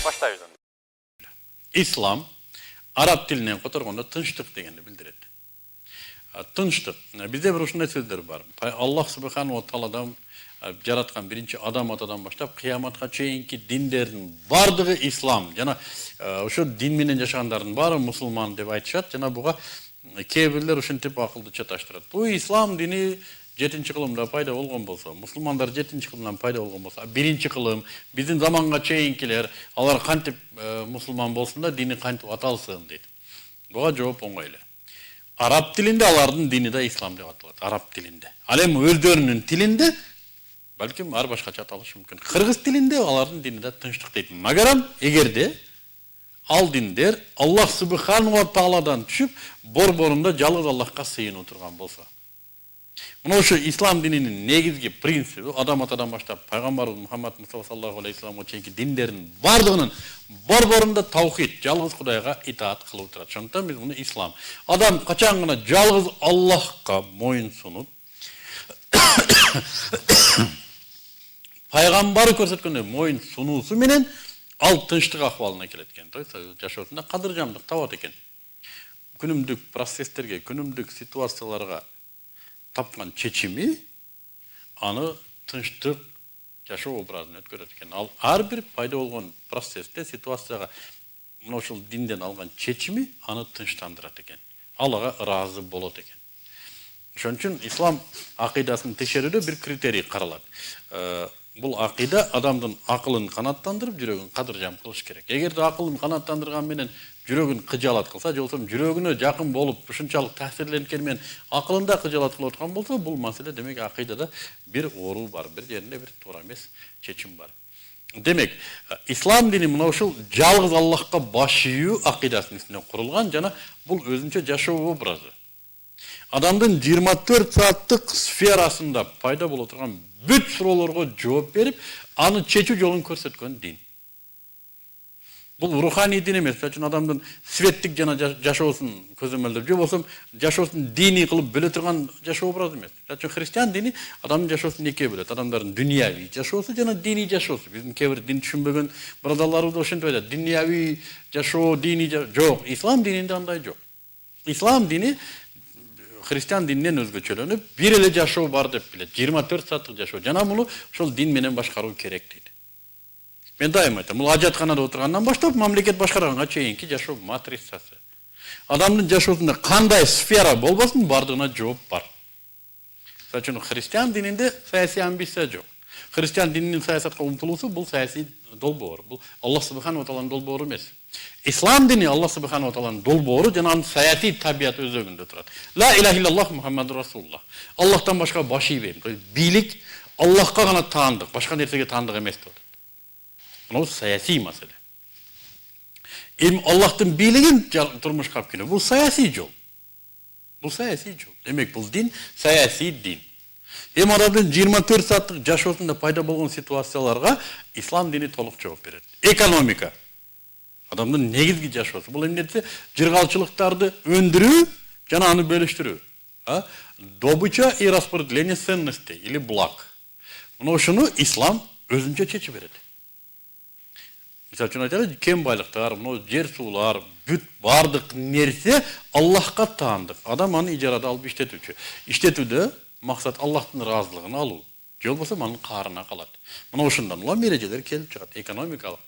Başlayız. İslam Arap tilinden kotarganda tınçlık degeni bildiredi. Tınçlık. Bizde bir uşunday sözler var. Allah subhanahu wa ta'aladan jaratkan birinci adam atadan başlap kıyamatga çeyinki dinlerin bardığı İslam. Jana şu din menen yaşagandардын bari musulman dep aytышат. Jana buga kebirler ушинтип акылды чаташтырат. Bu İslam dini 7. kılımda payda olgan bolsa, musulmanlar 7. kılımdan payda olgan bolsa, 1. kılım, bizim zamanga çeyinkiler, alar kantip musulman bolsun da dini kantip atalsın deydi. Buga жооп оңой. Arap dilinde alardın dini de İslam dep atılат. Arap dilinde. Alem özdörünün tilinde, balkim ar başkaça atalishi mümkün. Kırgız dilinde alardın dini de tınçlık deydi. Magaram egerde al dinler Allah subhanahu wa ta'aladan düşüp borborunda жалгыз Allah'a sığın oturgan bolsa. Mına şu İslam dininin negizgi prinsibi adam atadan başlap Peygamberimiz Muhammed Mustafa sallallahu aleyhi ve sellem'e çeyinki dinlerin bardığının borborunda tavhid, жалгыз Kudayga itaat kılıp oturат. Şondan biz bunu İslam. Adam kaçangına жалгыз Allah'a moyun sunup Peygamber көрсөткөндөй moyun sunuusu menen al tınçlık ahvalına keletken. Yaşoosunda kadırjamlık tabat eken. Günümdük proseslerge, günümdük situasiyalarga tapkan çeçimi anı tınçlık yaşoo obrazını ötkөрөт eken. Al har bir payda olgan proseste situasiyaga ошол динден алган чечими аны тынчтандырат экен. Алага ыраазы болот экен. Ошон үчүн ислам акыйдасын текшерүүдө bir критерий каралат. Бұл ақида адамдың ақылын қанаттандырып, жүрегін қадыржам қылыш керек. Егерде ақылын қанаттандырған менен жүрегін қыжалат қылса, жолсам жүрегіне жақын болып, ушунчалык тәсирленгенмен ақылында қыжалат қылып отқан болса, бұл маселе демек ақидада bir ору бар, bir жерінде bir туура эмес чечим бар. Демек, ислам дини мына ушул жалгыз Аллахка баш ийүү акидасынын үстүнө курулган жана бул өзүнчө жашоо образы. Адамдын 24 сааттык сферасында пайда боло турган бүт суроолорго жооп берип, аны чечүү жолун көрсөткөн дин. Бул руханий дин эмес, үчүн адамдын светтик жана жашоосун көзөмөлдөп, же болсо жашоосун дини кылып бөлө турган жашоо образы эмес. Үчүн христиан дини адамдын жашоосун экиге бөлөт. Адамдардын дүнияви жашоосу жана дини жашоосу. Биздин кээ бир дин түшүнбөгөн бирадарларыбыз ошентип айтат. Дүнияви жашоо, дини жок. Ислам дининде андай жок. Ислам дини Hristiyan dininden özgöçölөнүп, bir ele жашоо бар деп билет. 24 сааттык жашоо. Жана муну ошол дин менен башкаруу керек дейт. Мен дайым айтам, бул ажатканада отургандан баштап мамлекет башкарганга чейинки жашоо матрицасы. Адамдын жашоосунда кандай сфера болбосун, бардыгына жооп бар. Мисалы үчүн христиан дининде саясий амбиция жок. Христиан дининин саясатка умтулуусу бул саясий долбоор. Бул Аллах субханаху ва тааланын долбоору эмес. İslam dini Allah subhanahu wa ta'ala'nın dolboğru cenab-ı sayati tabiat özlüğünde durat. La ilahe illallah Muhammedur Resulullah. Allah'tan başka başı verin. Bilik Allah'a kana tanıdık. Başka nersege tanıdık emez de. Bu sayasi mesele. Allah'tan biliğin durmuş kapkını. Bu sayasi yol. Bu sayasi yol. Demek bu din sayasi din. Adamın 24 saatlik yaşoosunda payda bolgan situasiyalarga İslam dini toluk cevap verir. Ekonomika. Adamın negizgi жашоосу. Бул эмнете жыргалчылыктарды өндүрүү жана аны бөлүштүрүү. Добыча и распределение ценностей или благ. Мына ошону ислам өзүнчө чечип берет. Мисалы үчүн айталы, кем байлыктар, мына жер суулар, бүт бардык нерсе Аллахка таандык. Адам аны ижарада алып иштетүүчү. Иштетүүдө максат Аллахтын ыраазылыгын алуу. Же болбосо анын каарына калат. Мына ошондон улам эрежелер келип чыгат, экономикалык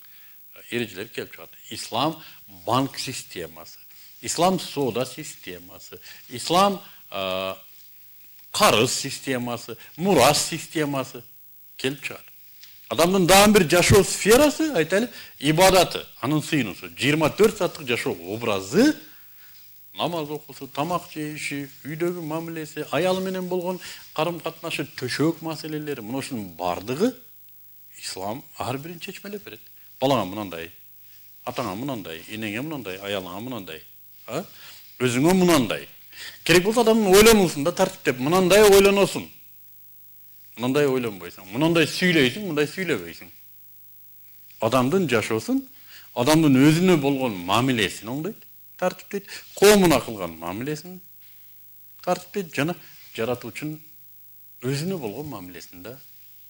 ericiler kelip çıkardı. İslam bank sisteması, İslam soda sisteması, İslam karız sisteması, muras sisteması kelip çıkardı. Adamın daha bir yaşo sferası, aytalı, ibadatı, anın sıyınusu, 24 saatlik yaşo obrazı, namaz okusu, tamak jeyişi, üydögü mamilesi, ayalı menen bolgon karım katnaşı, töşök maseleleri, mına ошонун бардыгы İslam har birini çeçmelep berет. Balana mınanday, atana mınanday, enenge mınanday, ayalana mınanday, özüne mınanday. Gerek bolsa adamın oylanusunda tartip mınanday oylanosun. Mınanday oylanbaysan, mınanday süyleysin, mınanday süylebeysin. Adamdın yaşosun, adamdın özüne bolgon mamilesini ondaydı, tartip deydi. Koomuna kılgan mamilesini tartip deydi. Jana jaratuvчунун özüne bolgon mamilesinde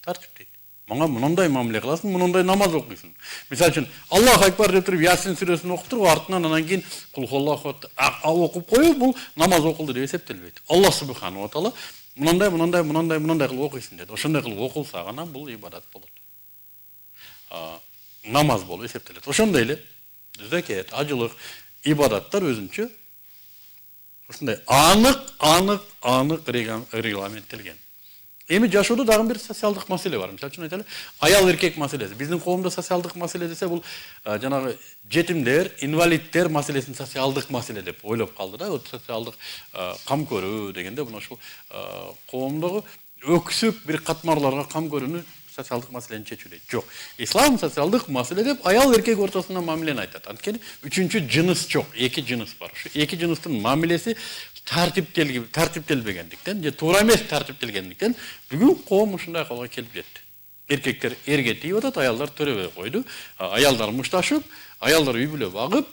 тартиптейт. Мага мындай мамиле кыласың, мындай намаз окуйсуң. Мисалы үчүн Аллах акбар деп туруп Ясин сүрөсүн окуп туруп, артынан анан кийин Кул хуаллаху окуп коюп, бул намаз окулду деп эсептелбейт. Аллах субханаху ва таала мындай кылып окуйсуң деди. Ошондой кылып окулса гана бул ибадат болот. Намаз болуп эсептелет. Ошондой эле закет, ажылык, ибадаттар өзүнчө ушундай анык регламенттелген. Эми жашоодо дагы бир социалдык маселе бар. Мисалы үчүн айталы, аял эркек маселеси. Биздин коомдо социалдык маселе десе бул жанагы жетимдер, инвалиддер маселесин социалдык маселе деп ойлоп калды да. Социалдык кам көрүү дегенде мына ушул коомдогу өксүк бир катмарларга кам көрүүнү социалдык маселени чечүүдө. Жок. Ислам социалдык маселе деп аял эркек ортосунда мамилени айтат. Анткени үчүнчү жыныс жок, эки жыныс бар. Ушу эки жыныстын мамилеси тартиптелбегендиктен же туура эмес тартиптелгендиктен бүгүн коом ушундай акыбалга келип жетти. Эркектер эрге тийип атат, аялдар төрөбөй койду. Аялдар мушташып, аялдар үй бүлө багып,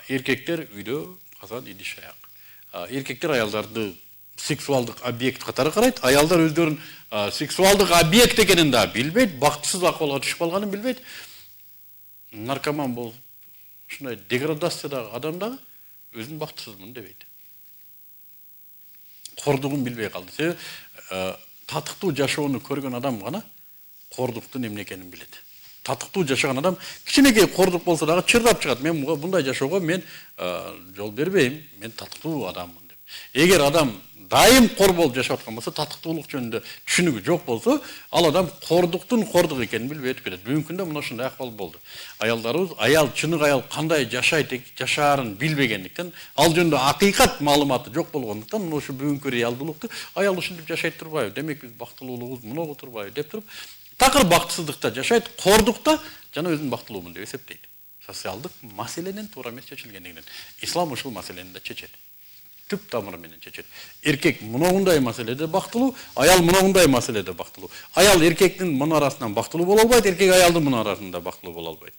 эркектер үйдө казан идиш аяк. Эркектер аялдарды сексуалдык объект катары карайт, аялдар өздөрүн сексуалдык объект экенин да билбейт, бактысыз акыбалга түшүп калганын билбейт. Наркоман болуп, ушундай деградациядагы адам дагы өзүн бактысызмын дебейт. Кордугун билбей калды. Себеби татыктуу жашоону көргөн адам гана кордуктун эмне экенин билет. Татыктуу жашаган адам кичинекей кордук болсо дагы чырдап чыгат. Мен мындай жашоого мен жол бербейм, мен татыктуу адаммын деп. Эгер адам дайым кор болуп жашап аткан болсо, татыктуулук жөнүндө түшүнүгү жок болсо, ал адам кордуктун кордук экенин билбей өтүп кетет. Бүгүнкү күндө мына ушундай акыбал болду. Аялдарыбыз чыныгы аял кандай жашаарын билбегендиктен, ал жөнүндө акыйкат маалыматы жок болгондуктан, мына ушу бүгүнкү реалдуулукту аял ушинтип жашайт турбайбы? Демек биз бактылуулугубуз мыногу турбайбы деп туруп, такыр бактысыздыкта жашайт, кордукта жана өзүн бактылуумун деп эсептейт. Социалдык маселенин туура эмес чечилгендигинен ислам ушул маселени да чечет. Түп тамыры менен чечет. Эркек мындай маселеде бактылуу, аял мындай маселеде бактылуу. Аял эркектин мына арасынан бактылуу боло албайт, эркек аялдын мына арасында бактылуу боло албайт.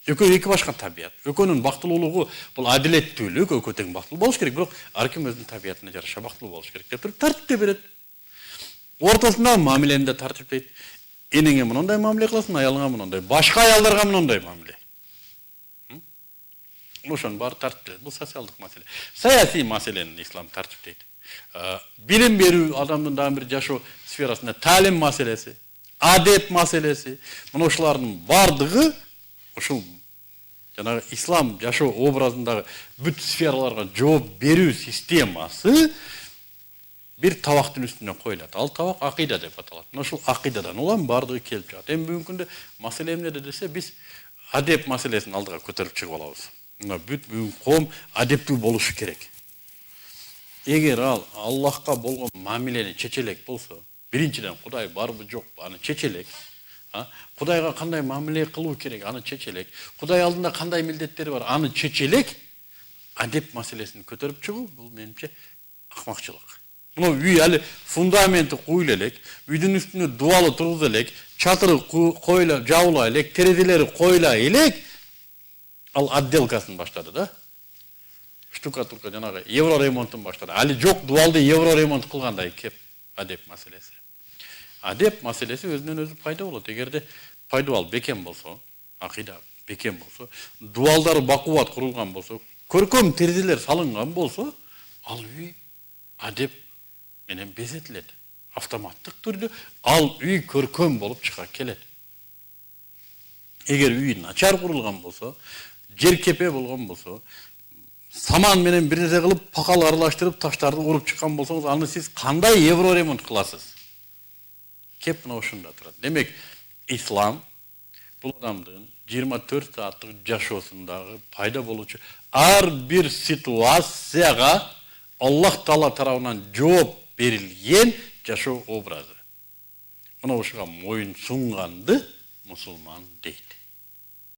Экөө эки башка табият. Экөөнүн бактылуулугу бул адилеттүүлүк, экөө тең бактылуу болуш керек, бирок ар ким өзүнүн табиятына жараша бактылуу болуш керек деп туруп тартипте берет. Ортосунда мамилени да тартиптейт. Энеңе мындай мамиле кыласың, аялыңа мындай, башка аялдарга мындай мамиле. Ошонун баары тартиптелет. Бул социалдык маселе. Саясий маселени ислам тартиптейт. Билим берүү адамдын дагы бир жашоо сферасында таалим маселеси, адет маселеси, мына ушулардын бардыгы ушул жанагы ислам жашоо образындагы бүт сфераларга жооп берүү системасы бир табактын үстүнө коюлат. Ал табак акыйда деп аталат. Мына ушул акыйдадан улам бардыгы келип чыгат. Эми бүгүнкү күндө маселе эмнеде десе, биз адеп маселесин алдыга көтөрүп чыгып алабыз. Мына бүт бүгүн коом адептүү болушу керек. Эгер ал Аллахка болгон мамилени чечелек болсо, биринчиден Кудай барбы жокпу, аны чечелек. Кудайга кандай мамиле кылуу керек, аны чечелек. Кудай алдында кандай милдеттери бар, аны чечелек. Адеп маселесин көтөрүп чыгуу бул менимче акмакчылык. Мына үй али фундаменти куюла элек, үйдүн үстүнө дубалы тургуза элек, чатыры коюла, жабыла элек, терезелери коюла элек, ал отделкасын баштады да. Штукатурка жанагы евро ремонтун баштады. Али жок дубалды евро ремонт кылгандай кеп адеп маселеси. Адеп маселеси өзүнөн өзү пайда болот. Эгерде пайдабал бекем болсо, акыйда бекем болсо, дубалдары бакубат курулган болсо, көркөм терезелер салынган болсо, ал үй адеп менен безетилет. Автоматтык түрдө ал үй көркөм болуп чыга келет. Эгер үй начар курулган болсо, жеркепе болгон болсо, саман менен бир нерсе кылып, пакал аралаштырып, таштарды уруп чыккан болсоңуз, аны сиз кандай евро ремонт кыласыз? Кеп мына ушунда турат. Демек, ислам бул адамдын 24 сааттык жашоосундагы пайда болуучу ар бир ситуацияга Аллах Таала тарабынан жооп берилген жашоо образы. Мына ушуга моюн сунганды мусулман дейт.